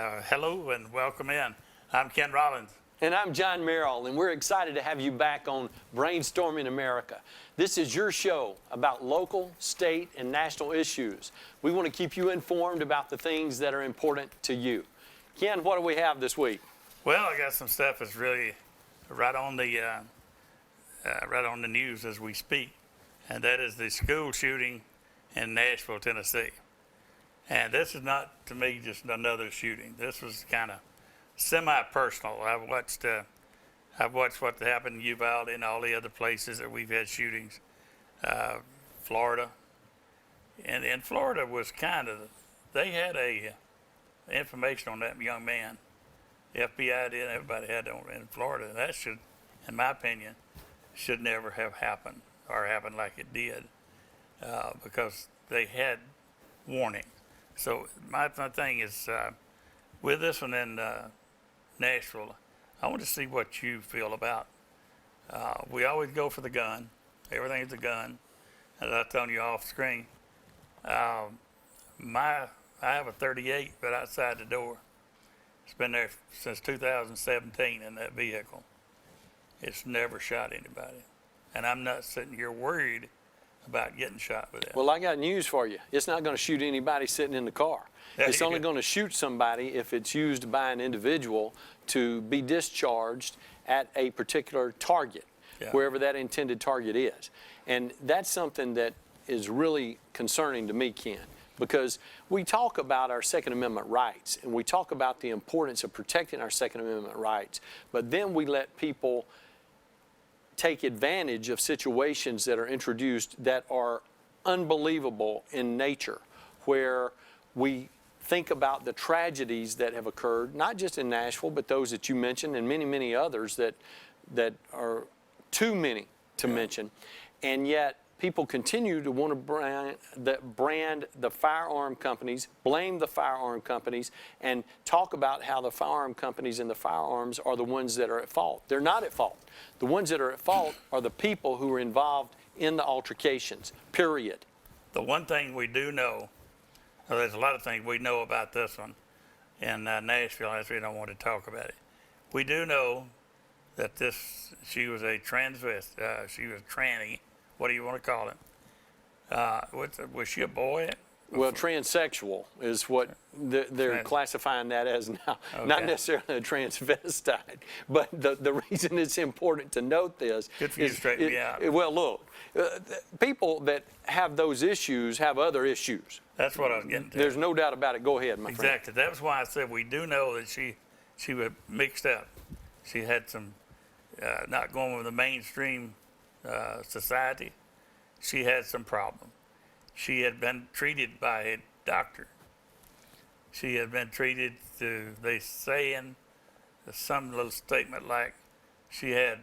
Hello and welcome in. I'm Ken Rollins. And I'm John Merrill, and we're excited to have you back on Brainstorming America. This is your show about local, state, and national issues. We want to keep you informed about the things that are important to you. Ken, what do we have this week? Well, I got some stuff that's really right on the news as we speak, and that is the school shooting in Nashville, Tennessee. And this is not, to me, just another shooting. This was kind of semi-personal. I've watched what happened in Uvalde and all the other places that we've had shootings. Florida, and in Florida was they had information on that young man. The FBI did. Everybody had it in Florida. And that should, in my opinion, should never have happened or happened like it did, because they had warning. So my thing is, with this one in Nashville, I want to see what you feel about. We always go for the gun. Everything is a gun, as I was telling you off screen. I have a 38 right outside the door. It's been there since 2017 in that vehicle. It's never shot anybody, and I'm not sitting here worried about getting shot with that. Well, I got news for you. It's not going to shoot anybody sitting in the car. It's only going to shoot somebody if it's used by an individual to be discharged at a particular target, wherever that intended target is. And that's something that is really concerning to me, Ken, because we talk about our Second Amendment rights, and we talk about the importance of protecting our Second Amendment rights, but then we let people take advantage of situations that are introduced that are unbelievable in nature, where we think about the tragedies that have occurred, not just in Nashville, but those that you mentioned and many, many others that are too many to mention. And yet people continue to want to brand the firearm companies, blame the firearm companies, and talk about how the firearm companies and the firearms are the ones that are at fault. They're not at fault. The ones that are at fault are the people who are involved in the altercations, period. The one thing we do know, there's a lot of things we know about this one in Nashville, as we don't want to talk about it. We do know that she was a transvestite, she was tranny, what do you want to call it? Was she a boy? Well, transsexual is what they're classifying that as now. Okay. Not necessarily a transvestite, but the reason it's important to note this Good for you to straighten me out. Well, look, people that have those issues have other issues. That's what I was getting to. There's no doubt about it. Go ahead, my friend. Exactly. That was why I said we do know that she was mixed up. She had some not going with the mainstream society. She had some problem. She had been treated by a doctor. She had been treated they say in some little statement like she had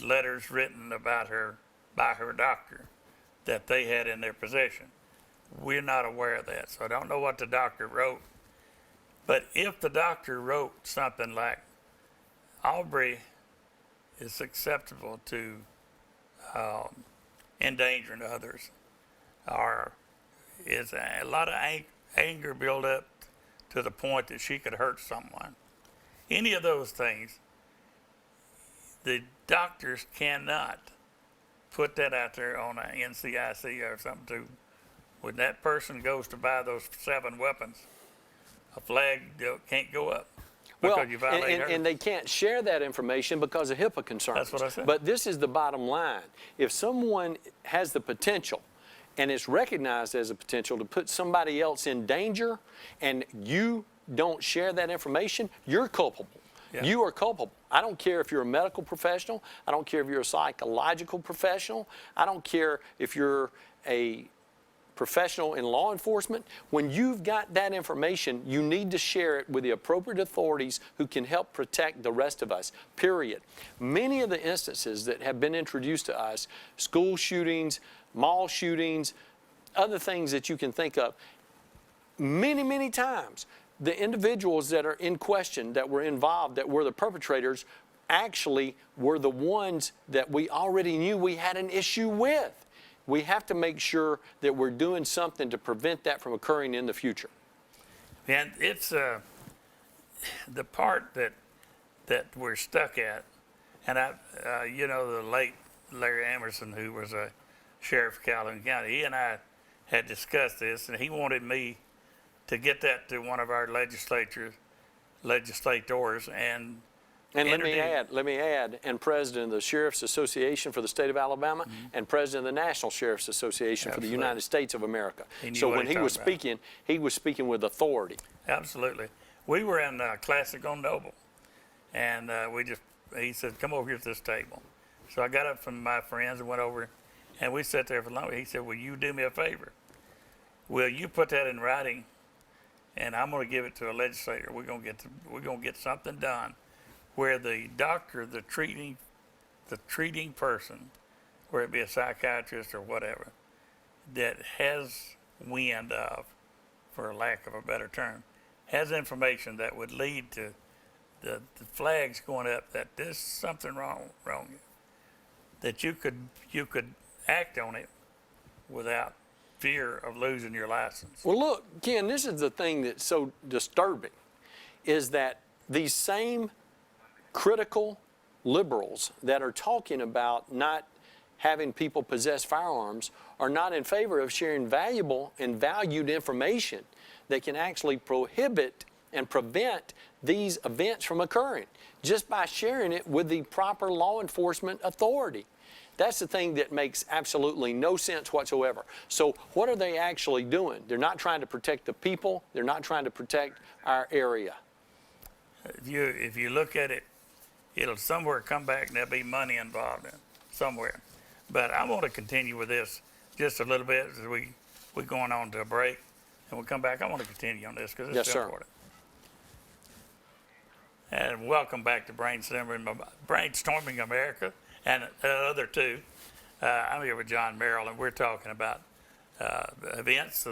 letters written about her by her doctor that they had in their possession. We're not aware of that, so I don't know what the doctor wrote. But if the doctor wrote something like, Aubrey is acceptable to endangering others, or is a lot of anger built up to the point that she could hurt someone. Any of those things, the doctors cannot put that out there on an NCIC or something too. When that person goes to buy those 7 weapons, a flag can't go up. Well, and they can't share that information because of HIPAA concerns. That's what I said. But this is the bottom line. If someone has the potential, and it's recognized as a potential to put somebody else in danger, and you don't share that information, you're culpable. Yeah. You are culpable. I don't care if you're a medical professional. I don't care if you're a psychological professional. I don't care if you're a professional in law enforcement. When you've got that information, you need to share it with the appropriate authorities who can help protect the rest of us, period. Many of the instances that have been introduced to us, school shootings, mall shootings, other things that you can think of, many, many times, the individuals that are in question, that were involved, that were the perpetrators, actually were the ones that we already knew we had an issue with. We have to make sure that we're doing something to prevent that from occurring in the future. And it's the part that we're stuck at, and you know, the late Larry Emerson, who was a sheriff of Calhoun County, he and I had discussed this, and he wanted me to get that to one of our legislators, and let me add, and president of the Sheriff's Association for the state of Alabama, and president of the National Sheriff's Association for the United States of America. So when he was speaking with authority. Absolutely. We were in Classic on Noble, and he said, come over here to this table. So I got up from my friends and went over, and we sat there for long. He said, will you do me a favor? Will you put that in writing, and I'm going to give it to a legislator. We're going to get something done where the doctor, the treating person, whether it be a psychiatrist or whatever, that has wind of, for lack of a better term, has information that would lead to the flags going up that there's something wrong, that you could act on it without fear of losing your license. Well, look, Ken, this is the thing that's so disturbing, is that these same critical liberals that are talking about not having people possess firearms are not in favor of sharing valuable and valued information that can actually prohibit and prevent these events from occurring just by sharing it with the proper law enforcement authority. That's the thing that makes absolutely no sense whatsoever. So what are they actually doing? They're not trying to protect the people. They're not trying to protect our area. If you look at it, it'll somewhere come back and there'll be money involved in it, somewhere. But I want to continue with this just a little bit as we're going on to a break, and we'll come back. I want to continue on this because it's important. And welcome back to Brainstorming America and the other two. I'm here with John Merrill, and we're talking about events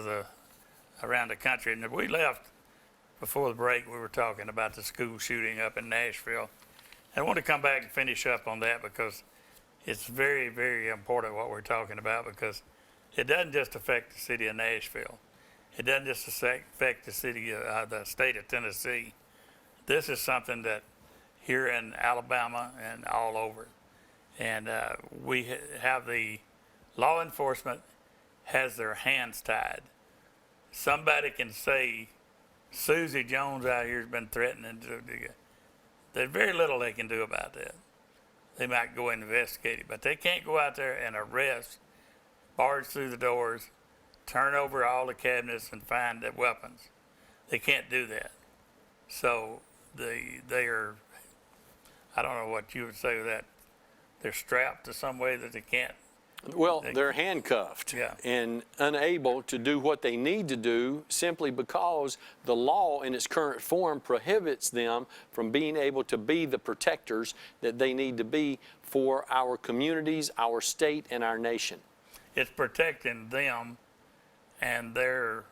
around the country. And if we left before the break, we were talking about the school shooting up in Nashville. And I want to come back and finish up on that because it's very, very important what we're talking about, because it doesn't just affect the city of Nashville. It doesn't just affect the state of Tennessee. This is something that here in Alabama and all over. And we have the law enforcement has their hands tied. Somebody can say, Susie Jones out here has been threatening to do it. There's very little they can do about that. They might go and investigate it, but they can't go out there and arrest, barge through the doors, turn over all the cabinets and find the weapons. They can't do that. So they are, I don't know what you would say with that. They're strapped to some way that they can't. Well, they're handcuffed and unable to do what they need to do simply because the law in its current form prohibits them from being able to be the protectors that they need to be for our communities, our state, and our nation. It's protecting them and their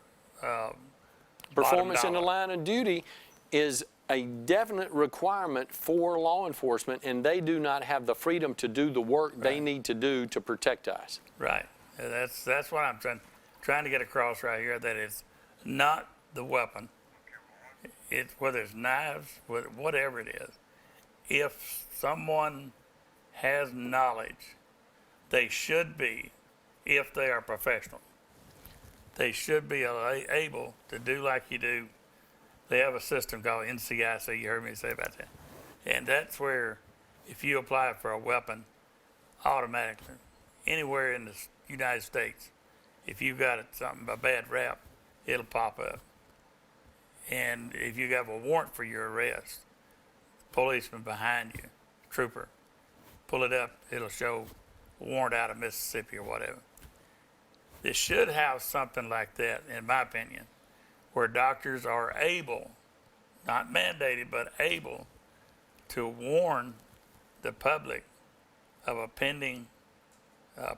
performance in the line of duty is a definite requirement for law enforcement, and they do not have the freedom to do the work they need to do to protect us. Right. That's what I'm trying to get across right here, that it's not the weapon. It's whether it's knives, whatever it is. If someone has knowledge, they should be, if they are professional, they should be able to do like you do. They have a system called NCIC, you heard me say about that. And that's where if you apply for a weapon, automatically, anywhere in the United States, if you got a bad rap, it'll pop up. And if you have a warrant for your arrest, policeman behind you, trooper, pull it up, it'll show warrant out of Mississippi or whatever. They should have something like that, in my opinion, where doctors are able, not mandated, but able to warn the public of a pending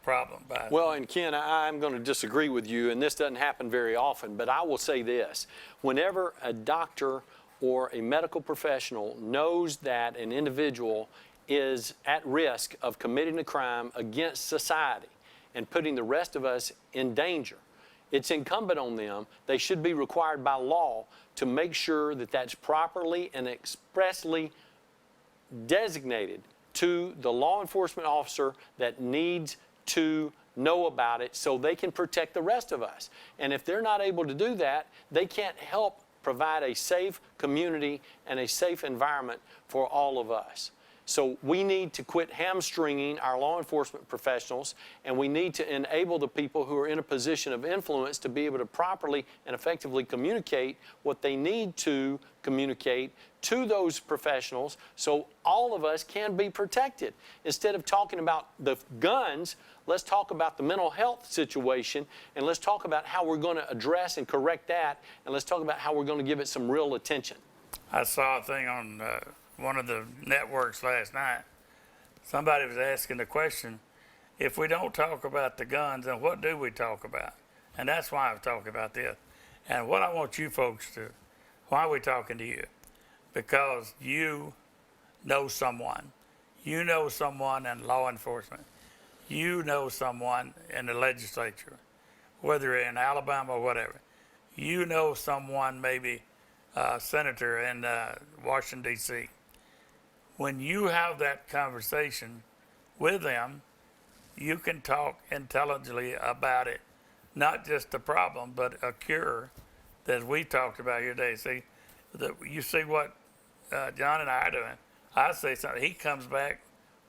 problem. Well, and Ken, I'm going to disagree with you, and this doesn't happen very often, but I will say this. Whenever a doctor or a medical professional knows that an individual is at risk of committing a crime against society and putting the rest of us in danger, it's incumbent on them, they should be required by law to make sure that that's properly and expressly designated to the law enforcement officer that needs to know about it so they can protect the rest of us. And if they're not able to do that, they can't help provide a safe community and a safe environment for all of us. So we need to quit hamstringing our law enforcement professionals, and we need to enable the people who are in a position of influence to be able to properly and effectively communicate what they need to communicate to those professionals so all of us can be protected. Instead of talking about the guns, let's talk about the mental health situation, and let's talk about how we're going to address and correct that, and let's talk about how we're going to give it some real attention. I saw a thing on one of the networks last night. Somebody was asking the question, if we don't talk about the guns, then what do we talk about? And that's why I'm talking about this. And what I want you folks to, why are we talking to you? Because you know someone. You know someone in law enforcement. You know someone in the legislature, whether in Alabama or whatever. You know someone, maybe a senator in Washington, D.C. When you have that conversation with them, you can talk intelligently about it, not just the problem, but a cure that we talked about here today. See, you see what John and I are doing. I say something, he comes back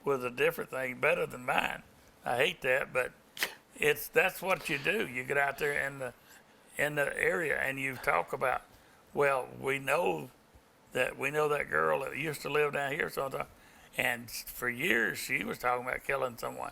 with a different thing, better than mine. I hate that, but that's what you do. You get out there in the area and you talk about, well, we know that girl that used to live down here sometime, and for years she was talking about killing someone.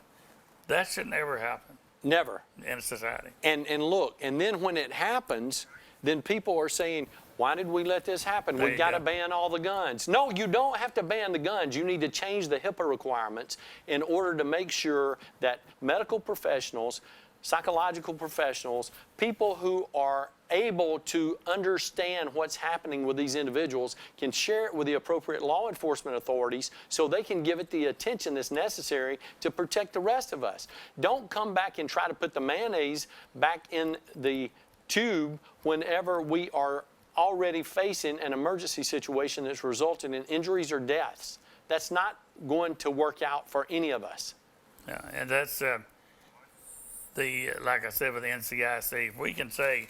That should never happen. Never. In a society. And look, and then when it happens, then people are saying, why did we let this happen? We've got to ban all the guns. No, you don't have to ban the guns. You need to change the HIPAA requirements in order to make sure that medical professionals, psychological professionals, people who are able to understand what's happening with these individuals can share it with the appropriate law enforcement authorities so they can give it the attention that's necessary to protect the rest of us. Don't come back and try to put the mayonnaise back in the tube whenever we are already facing an emergency situation that's resulting in injuries or deaths. That's not going to work out for any of us. Yeah, and that's like I said with the NCIC, if we can say,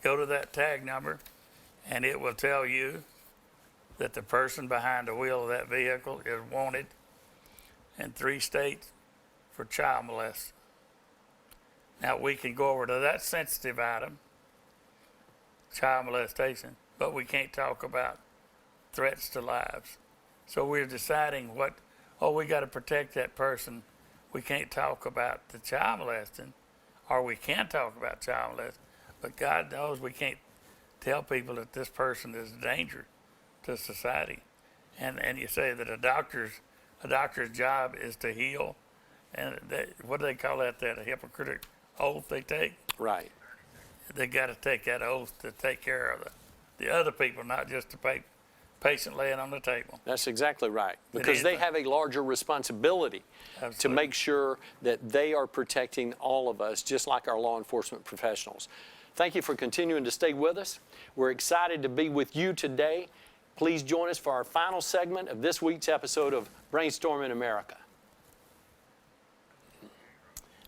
go to that tag number, and it will tell you that the person behind the wheel of that vehicle is wanted in 3 states for child molestation. Now we can go over to that sensitive item, child molestation, but we can't talk about threats to lives. So we're deciding we got to protect that person. We can't talk about the child molesting, or we can talk about child molesting, but God knows we can't tell people that this person is a danger to society. And you say that a doctor's job is to heal, and what do they call that? That a hypocritical oath they take? Right. They got to take that oath to take care of the other people, not just the patient laying on the table. That's exactly right, because they have a larger responsibility to make sure that they are protecting all of us, just like our law enforcement professionals. Thank you for continuing to stay with us. We're excited to be with you today. Please join us for our final segment of this week's episode of Brainstorming America.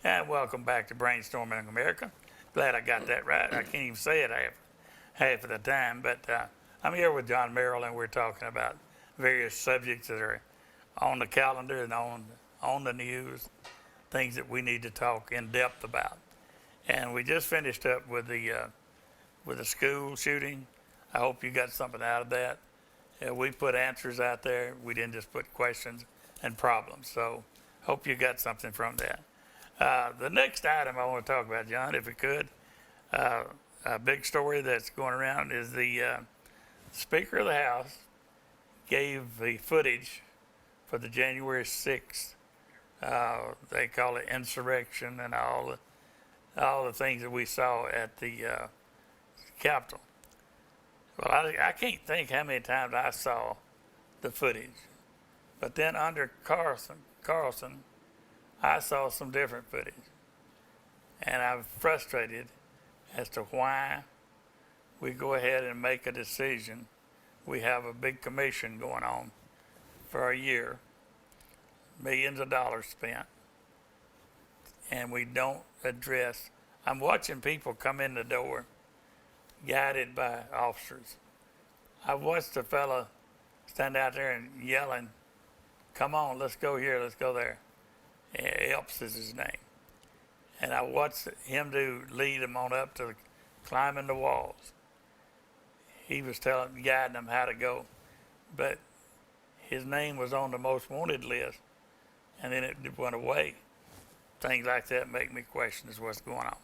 And welcome back to Brainstorming America. Glad I got that right. I can't even say it half of the time, but I'm here with John Merrill, and we're talking about various subjects that are on the calendar and on the news, things that we need to talk in depth about. And we just finished up with the school shooting. I hope you got something out of that. We put answers out there. We didn't just put questions and problems. So hope you got something from that. The next item I want to talk about, John, if we could, a big story that's going around is the Speaker of the House gave the footage for the January 6th. They call it insurrection and all the things that we saw at the Capitol. Well, I can't think how many times I saw the footage. But then under Carlson, I saw some different footage. And I'm frustrated as to why we go ahead and make a decision. We have a big commission going on for a year, millions of dollars spent, and we don't address. I'm watching people come in the door guided by officers. I watched a fella stand out there and yelling, "Come on, let's go here, let's go there." Epps is his name. And I watched him lead them on up to climbing the walls. He was guiding them how to go. But his name was on the most wanted list, and then it went away. Things like that make me question what's going on.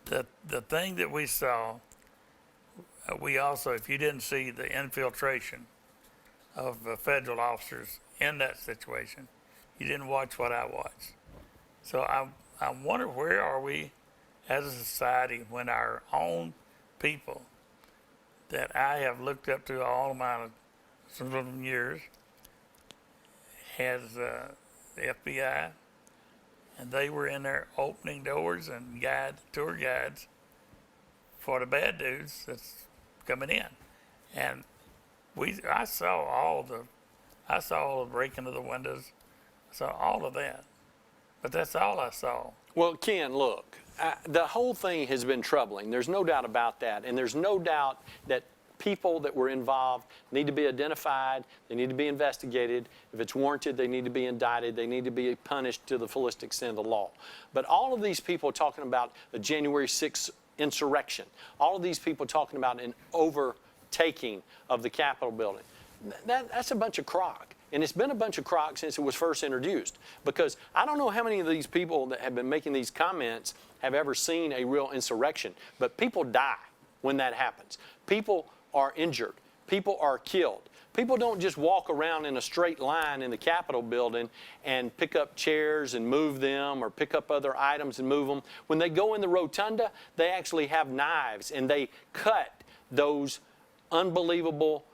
The thing that we saw, we also, if you didn't see the infiltration of federal officers in that situation, you didn't watch what I watched. So I wonder, where are we as a society when our own people that I have looked up to all of my some years has the FBI, and they were in there opening doors and tour guides for the bad dudes that's coming in. And I saw all the breaking of the windows. I saw all of that. But that's all I saw. Well, Ken, look, the whole thing has been troubling. There's no doubt about that. And there's no doubt that people that were involved need to be identified. They need to be investigated. If it's warranted, they need to be indicted. They need to be punished to the fullest extent of the law. But all of these people talking about a January 6th insurrection, all of these people talking about an overtaking of the Capitol building, that's a bunch of crock. And it's been a bunch of crock since it was first introduced. Because I don't know how many of these people that have been making these comments have ever seen a real insurrection. But people die when that happens. People are injured. People are killed. People don't just walk around in a straight line in the Capitol building and pick up chairs and move them, or pick up other items and move them. When they go in the rotunda, they actually have knives and they cut those unbelievable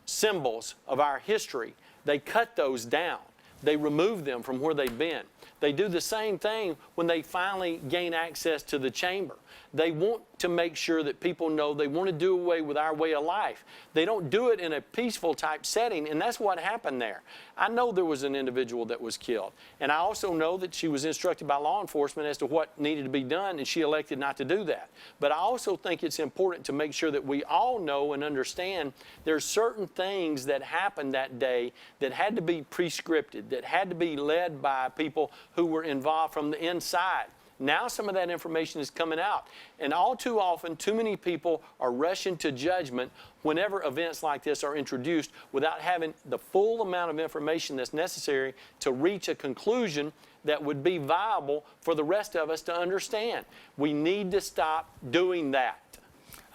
symbols of our history. They cut those down. They remove them from where they've been. They do the same thing when they finally gain access to the chamber. They want to make sure that people know they want to do away with our way of life. They don't do it in a peaceful type setting, and that's what happened there. I know there was an individual that was killed, and I also know that she was instructed by law enforcement as to what needed to be done, and she elected not to do that. But I also think it's important to make sure that we all know and understand there's certain things that happened that day that had to be prescripted, that had to be led by people who were involved from the inside. Now some of that information is coming out. And all too often, too many people are rushing to judgment whenever events like this are introduced without having the full amount of information that's necessary to reach a conclusion that would be viable for the rest of us to understand. We need to stop doing that.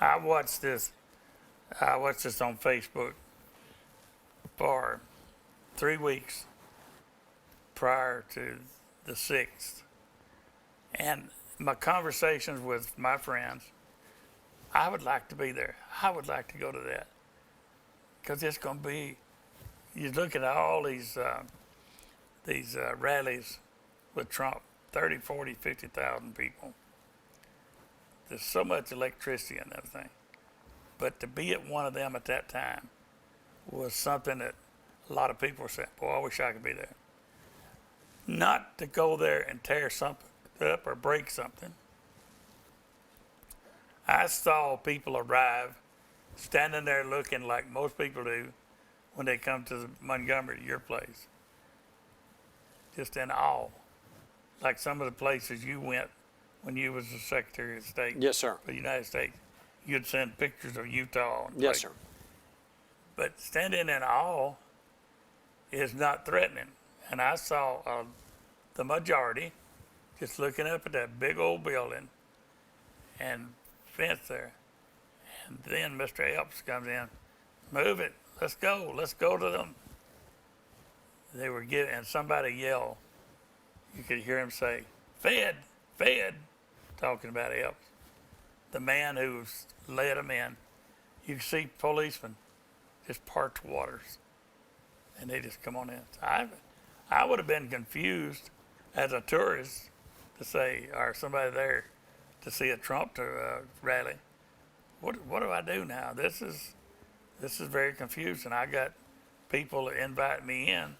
I watched this on Facebook for 3 weeks prior to the 6th. And my conversations with my friends, I would like to be there. I would like to go to that. Because it's going to be, you look at all these rallies with Trump, 30, 40, 50,000 people. There's so much electricity in that thing. But to be at one of them at that time was something that a lot of people said, boy, I wish I could be there. Not to go there and tear something up or break something. I saw people arrive standing there looking like most people do when they come to Montgomery, your place, just in awe, like some of the places you went when you was the Secretary of State. Yes, sir. For the United States. You'd send pictures of Utah. And yes, sir. But standing in awe is not threatening. And I saw the majority just looking up at that big old building and fence there. And then Mr. Epps comes in, move it, let's go to them. They were giving, and somebody yelled, you could hear him say, Fed, talking about Epps. The man who led them in, you could see policemen just parked waters, and they just come on in. I would have been confused as a tourist to say, or somebody there to see a Trump rally. What do I do now? This is very confusing. I got people that invite me in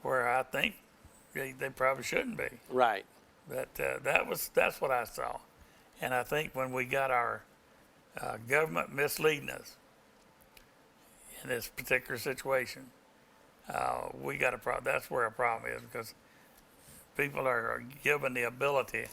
where I think they probably shouldn't be. Right. But that's what I saw, and I think when we got our government misleading us in this particular situation, we got a problem. That's where a problem is, because people are given the ability,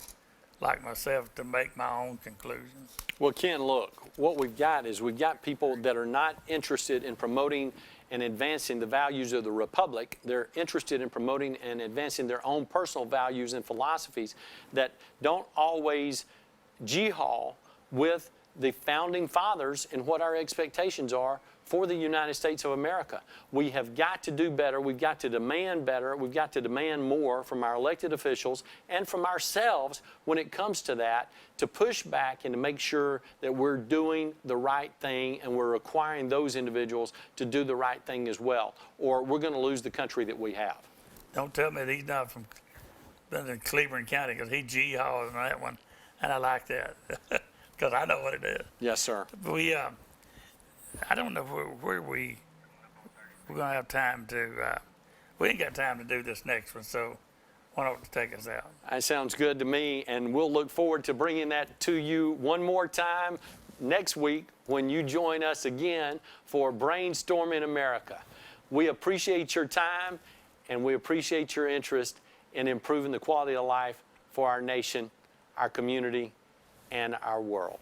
like myself, to make my own conclusions. Well, Ken, look, what we've got is we've got people that are not interested in promoting and advancing the values of the Republic. They're interested in promoting and advancing their own personal values and philosophies that don't always jihad with the founding fathers and what our expectations are for the United States of America. We have got to do better. We've got to demand better. We've got to demand more from our elected officials and from ourselves when it comes to that, to push back and to make sure that we're doing the right thing and we're requiring those individuals to do the right thing as well, or we're going to lose the country that we have. Don't tell me that he's not from in Cleveland County, because he jihad on that one, and I like that because I know what it is. Yes, sir. I don't know where we're going to have time to, we ain't got time to do this next one, so why don't you take us out? That sounds good to me, and we'll look forward to bringing that to you one more time next week when you join us again for Brainstorming America. We appreciate your time, and we appreciate your interest in improving the quality of life for our nation, our community, and our world.